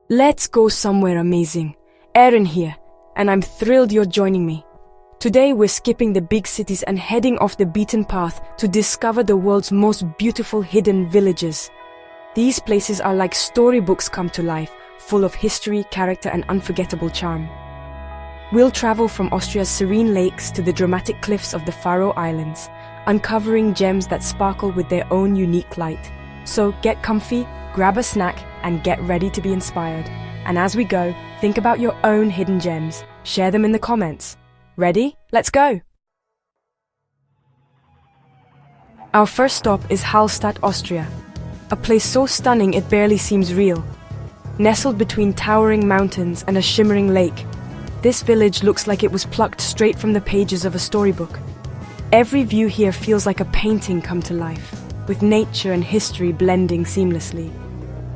Let's go somewhere amazing. Erin here, and I'm thrilled you're joining me. Today we're skipping the big cities and heading off the beaten path to discover the world's most beautiful hidden villages. These places are like storybooks come to life, full of history, character, and unforgettable charm. We'll travel from Austria's serene lakes to the dramatic cliffs of the Faroe Islands, uncovering gems that sparkle with their own unique light. So get comfy, grab a snack, and get ready to be inspired. And as we go, think about your own hidden gems. Share them in the comments. Ready? Let's go! Our first stop is Hallstatt, Austria, a place so stunning it barely seems real. Nestled between towering mountains and a shimmering lake, this village looks like it was plucked straight from the pages of a storybook. Every view here feels like a painting come to life, with nature and history blending seamlessly.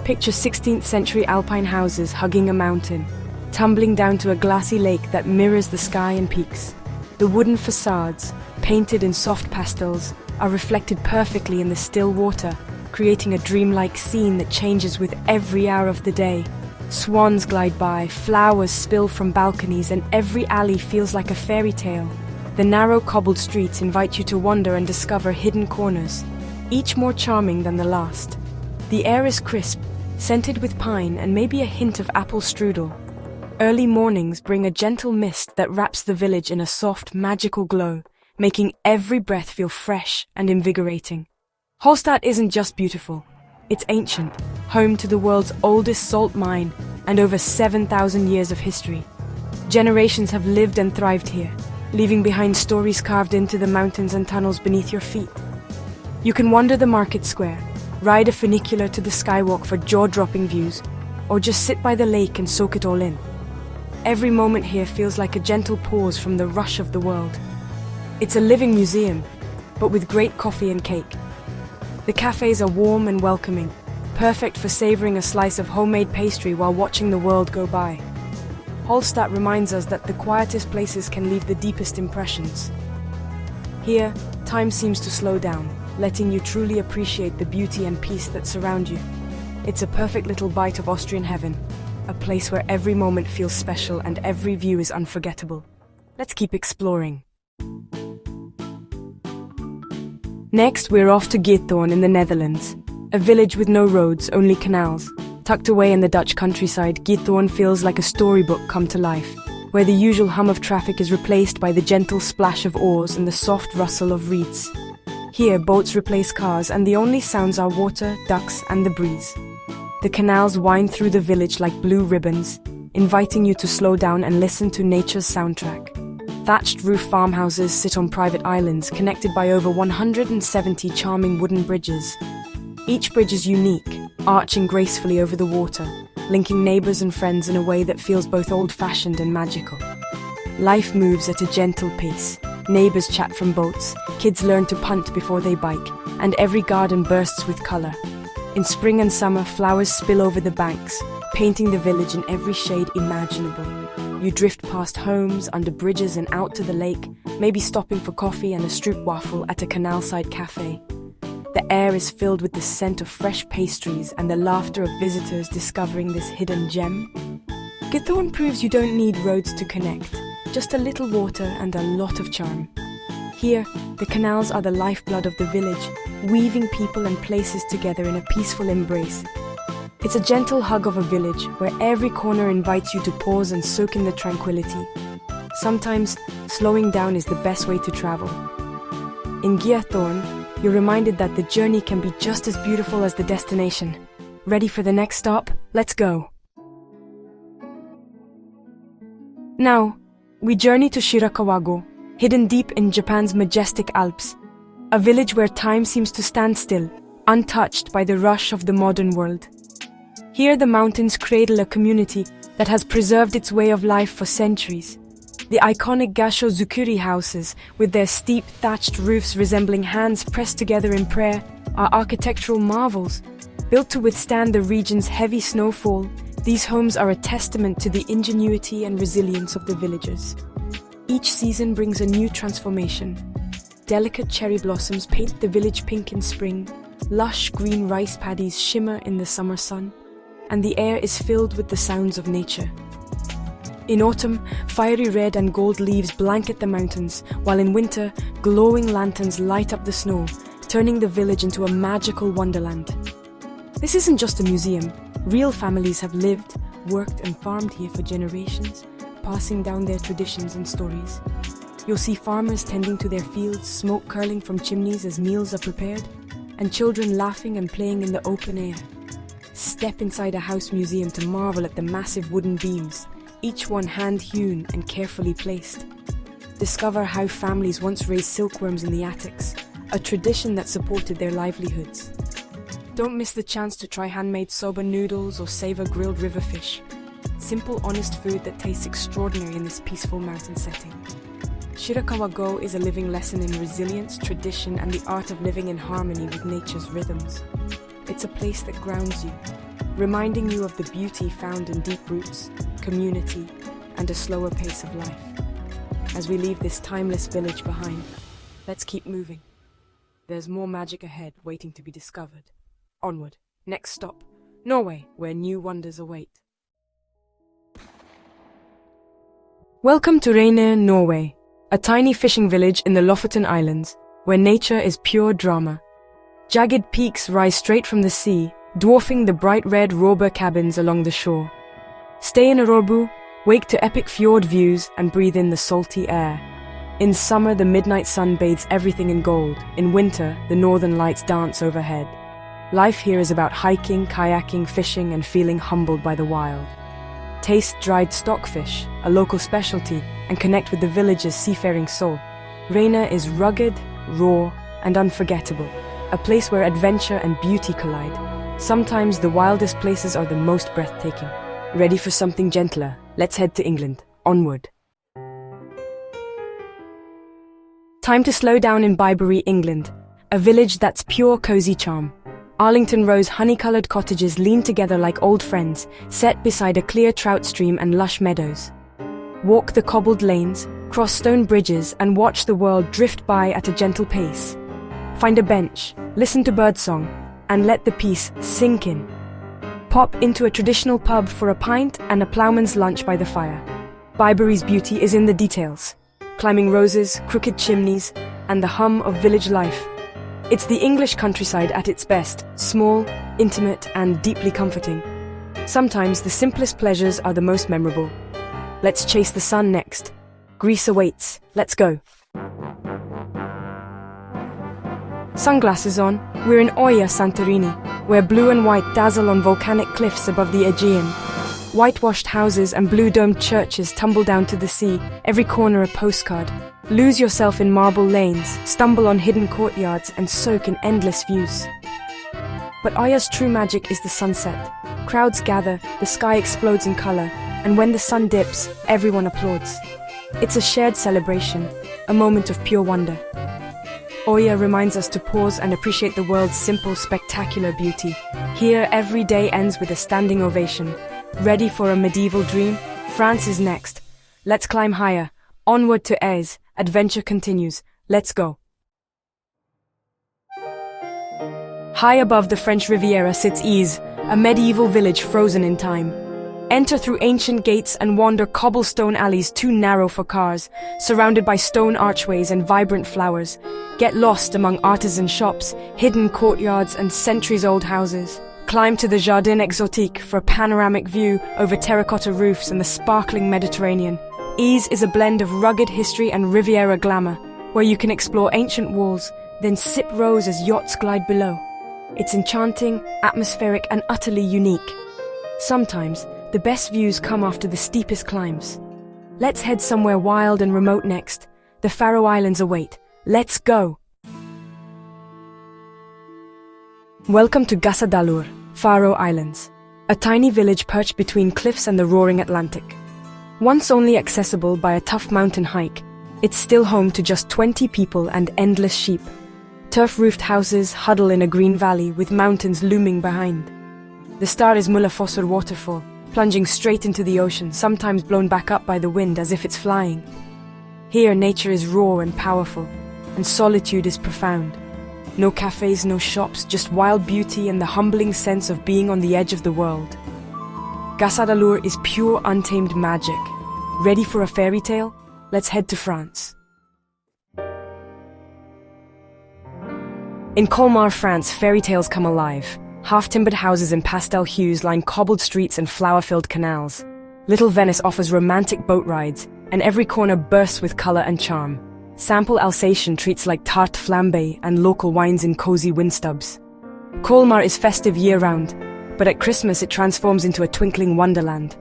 Picture 16th century alpine houses hugging a mountain, tumbling down to a glassy lake that mirrors the sky and peaks. The wooden facades, painted in soft pastels, are reflected perfectly in the still water, creating a dreamlike scene that changes with every hour of the day. Swans glide by, flowers spill from balconies, and every alley feels like a fairy tale. The narrow cobbled streets invite you to wander and discover hidden corners, each more charming than the last. The air is crisp, scented with pine and maybe a hint of apple strudel. Early mornings bring a gentle mist that wraps the village in a soft, magical glow, making every breath feel fresh and invigorating. Hallstatt isn't just beautiful, it's ancient, home to the world's oldest salt mine and over 7,000 years of history. Generations have lived and thrived here, leaving behind stories carved into the mountains and tunnels beneath your feet. You can wander the market square, ride a funicular to the skywalk for jaw-dropping views, or just sit by the lake and soak it all in. Every moment here feels like a gentle pause from the rush of the world. It's a living museum, but with great coffee and cake. The cafes are warm and welcoming, perfect for savoring a slice of homemade pastry while watching the world go by. Hallstatt reminds us that the quietest places can leave the deepest impressions. Here, time seems to slow down, letting you truly appreciate the beauty and peace that surround you. It's a perfect little bite of Austrian heaven, a place where every moment feels special and every view is unforgettable. Let's keep exploring. Next, we're off to Giethoorn in the Netherlands, a village with no roads, only canals. Tucked away in the Dutch countryside, Giethoorn feels like a storybook come to life, where the usual hum of traffic is replaced by the gentle splash of oars and the soft rustle of reeds. Here, boats replace cars, and the only sounds are water, ducks, and the breeze. The canals wind through the village like blue ribbons, inviting you to slow down and listen to nature's soundtrack. Thatched roof farmhouses sit on private islands connected by over 170 charming wooden bridges. Each bridge is unique, arching gracefully over the water, linking neighbors and friends in a way that feels both old-fashioned and magical. Life moves at a gentle pace. Neighbors chat from boats, kids learn to punt before they bike, and every garden bursts with color. In spring and summer, flowers spill over the banks, painting the village in every shade imaginable. You drift past homes, under bridges and out to the lake, maybe stopping for coffee and a stroopwafel at a canal-side cafe. The air is filled with the scent of fresh pastries and the laughter of visitors discovering this hidden gem. Giethoorn proves you don't need roads to connect, just a little water and a lot of charm. Here, the canals are the lifeblood of the village, weaving people and places together in a peaceful embrace. It's a gentle hug of a village where every corner invites you to pause and soak in the tranquility. Sometimes, slowing down is the best way to travel. In Giethoorn, you're reminded that the journey can be just as beautiful as the destination. Ready for the next stop? Let's go! Now, we journey to Shirakawago, hidden deep in Japan's majestic Alps, a village where time seems to stand still, untouched by the rush of the modern world. Here the mountains cradle a community that has preserved its way of life for centuries. The iconic Gasho Zukuri houses, with their steep thatched roofs resembling hands pressed together in prayer, are architectural marvels. Built to withstand the region's heavy snowfall, these homes are a testament to the ingenuity and resilience of the villagers. Each season brings a new transformation. Delicate cherry blossoms paint the village pink in spring, lush green rice paddies shimmer in the summer sun, and the air is filled with the sounds of nature. In autumn, fiery red and gold leaves blanket the mountains, while in winter, glowing lanterns light up the snow, turning the village into a magical wonderland. This isn't just a museum. Real families have lived, worked and farmed here for generations, passing down their traditions and stories. You'll see farmers tending to their fields, smoke curling from chimneys as meals are prepared, and children laughing and playing in the open air. Step inside a house museum to marvel at the massive wooden beams, each one hand-hewn and carefully placed. Discover how families once raised silkworms in the attics, a tradition that supported their livelihoods. Don't miss the chance to try handmade soba noodles or savor grilled river fish. Simple, honest food that tastes extraordinary in this peaceful mountain setting. Shirakawa Go is a living lesson in resilience, tradition, and the art of living in harmony with nature's rhythms. It's a place that grounds you, reminding you of the beauty found in deep roots, community, and a slower pace of life. As we leave this timeless village behind, let's keep moving. There's more magic ahead waiting to be discovered. Onward. Next stop, Norway, where new wonders await. Welcome to Reinøy, Norway, a tiny fishing village in the Lofoten Islands, where nature is pure drama. Jagged peaks rise straight from the sea, dwarfing the bright red Råbø cabins along the shore. Stay in Råbø, wake to epic fjord views, and breathe in the salty air. In summer, the midnight sun bathes everything in gold. In winter, the northern lights dance overhead. Life here is about hiking, kayaking, fishing, and feeling humbled by the wild. Taste dried stockfish, a local specialty, and connect with the village's seafaring soul. Reinøy is rugged, raw, and unforgettable, a place where adventure and beauty collide. Sometimes the wildest places are the most breathtaking. Ready for something gentler? Let's head to England. Onward. Time to slow down in Byberry, England, a village that's pure cozy charm. Arlington Rowe's honey-coloured cottages lean together like old friends, set beside a clear trout stream and lush meadows. Walk the cobbled lanes, cross stone bridges, and watch the world drift by at a gentle pace. Find a bench, listen to birdsong, and let the peace sink in. Pop into a traditional pub for a pint and a ploughman's lunch by the fire. Byberry's beauty is in the details. Climbing roses, crooked chimneys, and the hum of village life. It's the English countryside at its best, small, intimate, and deeply comforting. Sometimes the simplest pleasures are the most memorable. Let's chase the sun next. Greece awaits. Let's go. Sunglasses on, we're in Oia, Santorini, where blue and white dazzle on volcanic cliffs above the Aegean. Whitewashed houses and blue-domed churches tumble down to the sea, every corner a postcard. Lose yourself in marble lanes, stumble on hidden courtyards, and soak in endless views. But Oia's true magic is the sunset. Crowds gather, the sky explodes in color, and when the sun dips, everyone applauds. It's a shared celebration, a moment of pure wonder. Oia reminds us to pause and appreciate the world's simple, spectacular beauty. Here, every day ends with a standing ovation. Ready for a medieval dream? France is next. Let's climb higher. Onward to Aix. Adventure continues. Let's go. High above the French Riviera sits Aix, a medieval village frozen in time. Enter through ancient gates and wander cobblestone alleys too narrow for cars, surrounded by stone archways and vibrant flowers. Get lost among artisan shops, hidden courtyards, and centuries-old houses. Climb to the Jardin Exotique for a panoramic view over terracotta roofs and the sparkling Mediterranean. Aix is a blend of rugged history and Riviera glamour, where you can explore ancient walls, then sip rose as yachts glide below. It's enchanting, atmospheric, and utterly unique. Sometimes, the best views come after the steepest climbs. Let's head somewhere wild and remote next. The Faroe Islands await. Let's go! Welcome to Gassadalur, Faroe Islands, a tiny village perched between cliffs and the roaring Atlantic. Once only accessible by a tough mountain hike, it's still home to just 20 people and endless sheep. Turf-roofed houses huddle in a green valley with mountains looming behind. The star is Mullafossur waterfall, plunging straight into the ocean, sometimes blown back up by the wind as if it's flying. Here, nature is raw and powerful, and solitude is profound. No cafes, no shops, just wild beauty and the humbling sense of being on the edge of the world. Gassadalur is pure untamed magic. Ready for a fairy tale? Let's head to France. In Colmar, France, fairy tales come alive. Half-timbered houses in pastel hues line cobbled streets and flower-filled canals. Little Venice offers romantic boat rides, and every corner bursts with color and charm. Sample Alsatian treats like tarte flambe and local wines in cozy windstubs. Colmar is festive year-round, but at Christmas it transforms into a twinkling wonderland.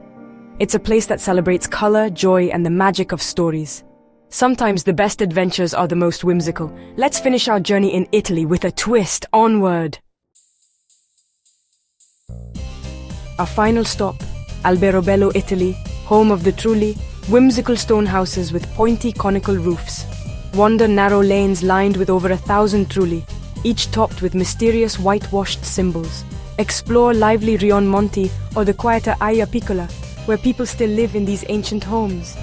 It's a place that celebrates color, joy, and the magic of stories. Sometimes the best adventures are the most whimsical. Let's finish our journey in Italy with a twist. Onward! Our final stop, Alberobello, Italy, home of the truly whimsical stone houses with pointy conical roofs. Wander narrow lanes lined with over 1,000 trulli, each topped with mysterious whitewashed symbols. Explore lively Rion Monti or the quieter Aia Piccola, where people still live in these ancient homes.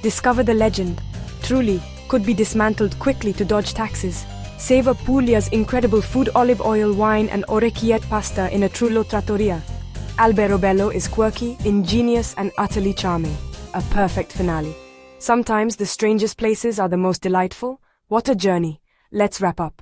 Discover the legend. Trulli could be dismantled quickly to dodge taxes. Savor Puglia's incredible food, olive oil, wine, and orecchiette pasta in a Trullo trattoria. Alberobello is quirky, ingenious, and utterly charming. A perfect finale. Sometimes the strangest places are the most delightful. What a journey. Let's wrap up.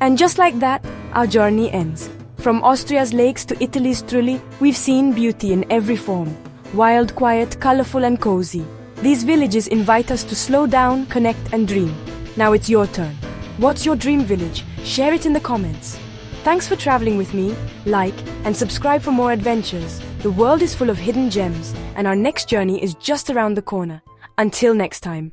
And just like that, our journey ends. From Austria's lakes to Italy's Trulli, we've seen beauty in every form. Wild, quiet, colorful, and cozy. These villages invite us to slow down, connect, and dream. Now it's your turn. What's your dream village? Share it in the comments. Thanks for traveling with me. Like and subscribe for more adventures. The world is full of hidden gems, and our next journey is just around the corner. Until next time.